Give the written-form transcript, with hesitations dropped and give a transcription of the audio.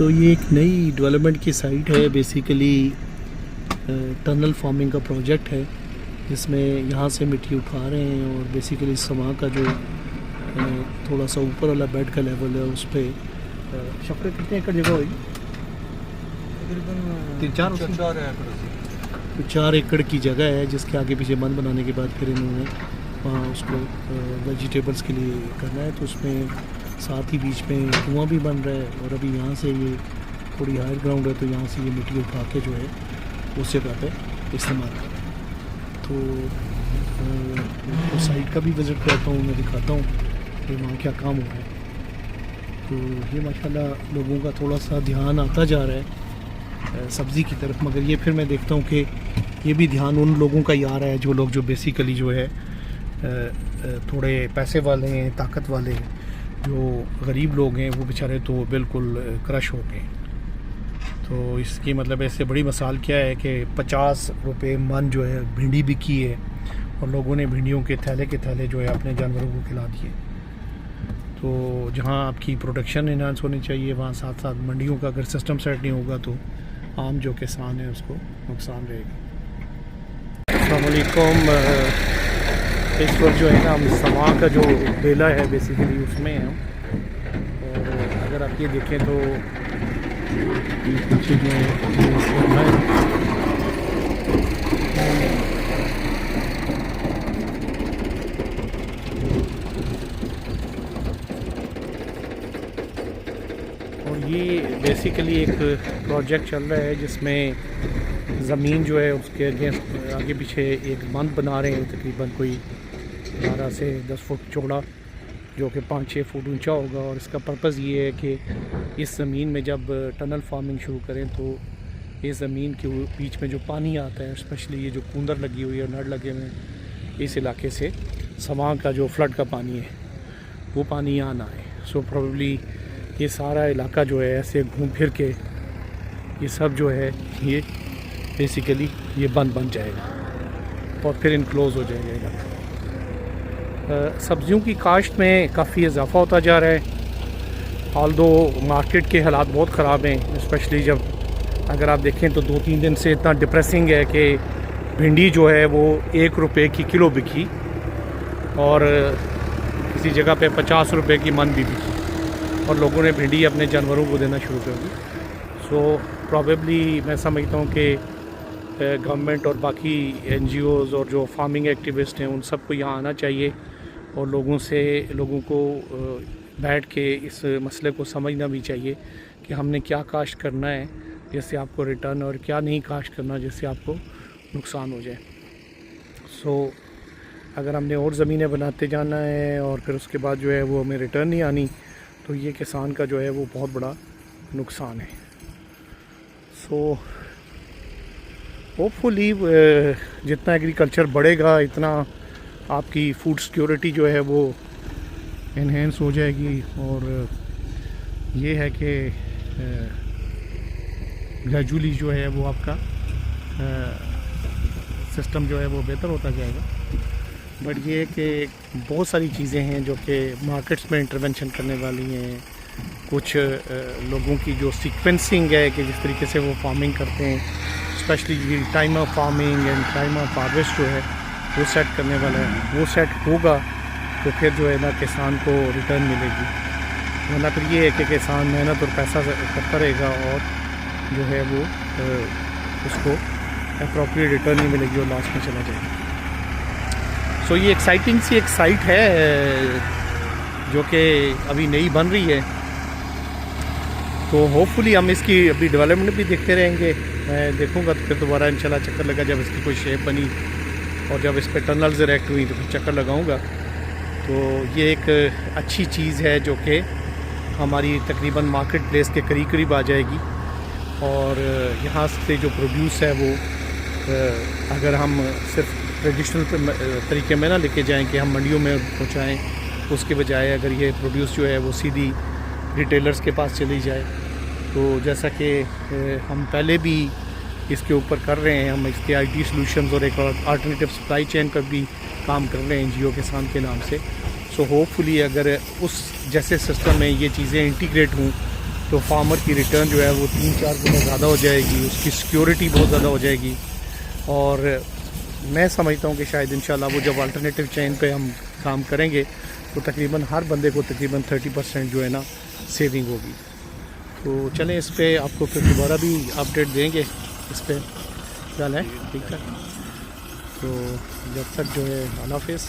ये एक नई डेवलपमेंट की साइट है। बेसिकली टनल फार्मिंग का प्रोजेक्ट है जिसमें यहाँ से मिट्टी उठा रहे हैं और बेसिकली समा का जो थोड़ा सा ऊपर वाला बेड का लेवल है उस पर शफरे कितने एकड़ जगह होगी? तकरीबन 4 एकड़ की जगह है जिसके आगे पीछे बंद बनाने के बाद फिर इन्होंने वहाँ उसको वेजिटेबल्स के लिए करना है। तो उसमें साथ ही बीच में कुआं भी बन रहा है और अभी यहाँ से ये थोड़ी हायर ग्राउंड है तो यहाँ से ये मिट्टी उठा के जो है उस जगह पे इस्तेमाल करें। तो साइट का भी विज़िट करता हूँ, मैं दिखाता हूँ कि वहाँ क्या काम हो रहा है। तो ये माशाल्लाह लोगों का थोड़ा सा ध्यान आता जा रहा है सब्ज़ी की तरफ, मगर ये फिर मैं देखता हूँ कि ये भी ध्यान उन लोगों का ही आ रहा है जो लोग जो बेसिकली जो है थोड़े पैसे वाले हैं, ताकत वाले हैं। जो गरीब लोग हैं वो बेचारे तो बिल्कुल क्रश हो गए। तो इसकी मतलब ऐसे बड़ी मिसाल क्या है कि 50 रुपये मन जो है भिंडी बिकी है और लोगों ने भिंडियों के थैले जो है अपने जानवरों को खिला दिए। तो जहाँ आपकी प्रोडक्शन इन्हांस होनी चाहिए वहाँ साथ साथ मंडियों का अगर सिस्टम सेट नहीं होगा तो आम जो किसान है उसको नुकसान रहेगा। अस्सलाम वालेकुम। इस वक्त जो है ना हम समा का जो बेला है बेसिकली उसमें हैं और अगर आप ये देखें तो पीछे जो है और ये बेसिकली एक प्रोजेक्ट चल रहा है जिसमें ज़मीन जो है उसके अगेंस्ट आगे पीछे एक बंद बना रहे हैं तकरीबन कोई 12 से 10 फुट चौड़ा जो कि 5-6 फुट ऊंचा होगा। और इसका पर्पज़ ये है कि इस ज़मीन में जब टनल फार्मिंग शुरू करें तो इस ज़मीन के बीच में जो पानी आता है, स्पेशली ये जो कूंदर लगी हुई है, नड़ लगे हुए हैं, इस इलाके से समा का जो फ्लड का पानी है वो पानी यहाँ ना आए। सो प्रॉब्ली ये सारा इलाका जो है ऐसे घूम फिर के ये सब जो है ये बेसिकली ये बंद बन जाएगा और फिर इनक्लोज़ हो जाएगा इलाका। सब्ज़ियों की काश्त में काफ़ी इजाफ़ा होता जा रहा है। ऑल्दो मार्केट के हालात बहुत ख़राब हैं, स्पेशली जब अगर आप देखें तो 2-3 दिन से इतना डिप्रेसिंग है कि भिंडी जो है वो 1 रुपये की किलो बिकी और किसी जगह पे 50 रुपये की मन भी बिकी और लोगों ने भिंडी अपने जानवरों को देना शुरू कर दी। सो प्रॉबेबली मैं समझता हूँ कि गवर्नमेंट और बाकी NGOs और जो फार्मिंग एक्टिविस्ट हैं उन सबको यहाँ आना चाहिए और लोगों को बैठ के इस मसले को समझना भी चाहिए कि हमने क्या काश्त करना है जिससे आपको रिटर्न और क्या नहीं काश्त करना जिससे आपको नुकसान हो जाए। सो अगर हमने और ज़मीनें बनाते जाना है और फिर उसके बाद जो है वो हमें रिटर्न नहीं आनी तो ये किसान का जो है वो बहुत बड़ा नुकसान है। सो होपफुली जितना एग्रीकल्चर बढ़ेगा इतना आपकी फूड सिक्योरिटी जो है वो इन्हेंस हो जाएगी और ये है कि ग्रेजुअली जो है वो आपका सिस्टम जो है वो बेहतर होता जाएगा। बट ये है कि बहुत सारी चीज़ें हैं जो कि मार्केट्स में इंटरवेंशन करने वाली हैं। कुछ लोगों की जो सीक्वेंसिंग है कि जिस तरीके से वो फार्मिंग करते हैं, specially time of farming and time of harvest जो है वो सेट करने वाला है। वो सेट होगा तो फिर जो है ना किसान को रिटर्न मिलेगी, वरना फिर ये है कि किसान मेहनत और पैसा करता रहेगा और जो है वो उसको अप्रोप्रिएट रिटर्न नहीं मिलेगी और लॉस में चला जाएगा। सो ये एक्साइटिंग सी एक साइट है जो कि अभी नई बन रही है, तो होपफुली हम इसकी अभी डेवलपमेंट भी देखते रहेंगे। मैं देखूंगा तो फिर दोबारा इंशाल्लाह चक्कर लगा जब इसकी कोई शेप बनी और जब इस पर टनल्स इरेक्ट हुई तो फिर चक्कर लगाऊंगा। तो ये एक अच्छी चीज़ है जो कि हमारी तकरीबन मार्केट प्लेस के करीब आ जाएगी और यहाँ से जो प्रोड्यूस है वो अगर हम सिर्फ ट्रेडिशनल तरीके में ना लेके जाएं कि हम मंडियों में पहुँचाएँ, उसके बजाय अगर ये प्रोड्यूस जो है वो सीधी रिटेलर्स के पास चली जाए तो जैसा कि हम पहले भी इसके ऊपर कर रहे हैं, हम इसके IT सॉल्यूशंस और एक अल्टरनेटिव सप्लाई चेन पर भी काम कर रहे हैं NGO किसान के नाम से। सो होपफुली अगर उस जैसे सिस्टम में ये चीज़ें इंटीग्रेट हों तो फार्मर की रिटर्न जो है वो 3-4 गुना ज़्यादा हो जाएगी, उसकी सिक्योरिटी बहुत ज़्यादा हो जाएगी। और मैं समझता हूँ कि शायद इंशाल्लाह वो जब अल्टरनेटिव चेन पे हम काम करेंगे तो तकरीबन हर बंदे को तकरीबन 30% जो है ना सेविंग होगी। तो चलें इस पे आपको फिर दोबारा भी अपडेट देंगे इस पे, क्या है ठीक है। तो जब तक जो है अल्लाह हाफ़िज़।